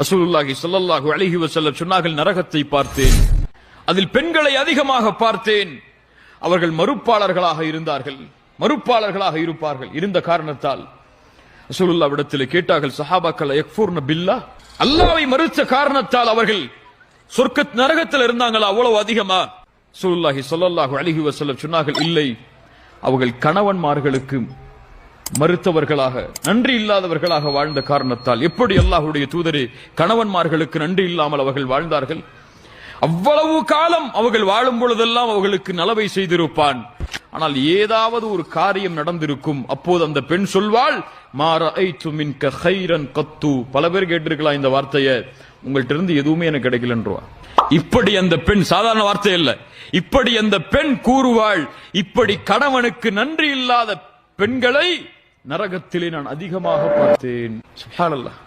ரசூலுல்லாஹி ஸல்லல்லாஹு அலைஹி வஸல்லம் சொன்னார்கள், நரகத்தை பார்த்தேன், அதில் பெண்களை அதிகமாக பார்த்தேன். அவர்கள் மறுப்பாளர்களாக இருப்பார்கள். இருந்த காரணத்தால் ரசூலுல்லாஹ்விடத்தில் கேட்டார்கள் சஹாபாக்கள், யக்ஃபுர்ன பில்லாஹ், அல்லாஹ்வை மறுத்த காரணத்தால் அவர்கள் சொர்க்க நரகத்தில் இருந்தாங்களா அவ்வளவு அதிகமா? ரசூலுல்லாஹி ஸல்லல்லாஹு அலைஹி வஸல்லம் சொன்னார்கள், இல்லை, அவர்கள் கணவன்மார்களுக்கு மறுத்தவர்களாக, நன்றி இல்லாதவர்களாக வாழ்ந்த காரணத்தால். எப்படி அல்லாஹ்வுடைய தூதரே, கணவன்மார்களுக்கு நன்றி இல்லாமல் அவர்கள் வாழ்ந்தார்கள்? அவ்வளவு காலம் அவர்கள் வாழும் பொழுதெல்லாம் அவர்களுக்கு நலவை செய்திருப்பான். ஆனால் ஏதாவது ஒரு காரியம் நடந்திருக்கும். அப்போது அந்த பெண் சொல்வாள், மா ரஅய்து மின்க கைரன் கத்து. பல பேர் கேட்டிருக்கலாம் இந்த வார்த்தையை, உங்கள்ட்ட இருந்து எதுவுமே எனக்கு கிடைக்கலன்றா. இப்படி அந்த பெண், சாதாரண வார்த்தை இல்ல, இப்படி அந்த பெண் கூறுவாள், இப்படி கணவனுக்கு நன்றி இல்லாத பெண்களை நரகத்திலே நான் அதிகமாக பார்த்தேன். சுப்ஹானல்லாஹ்.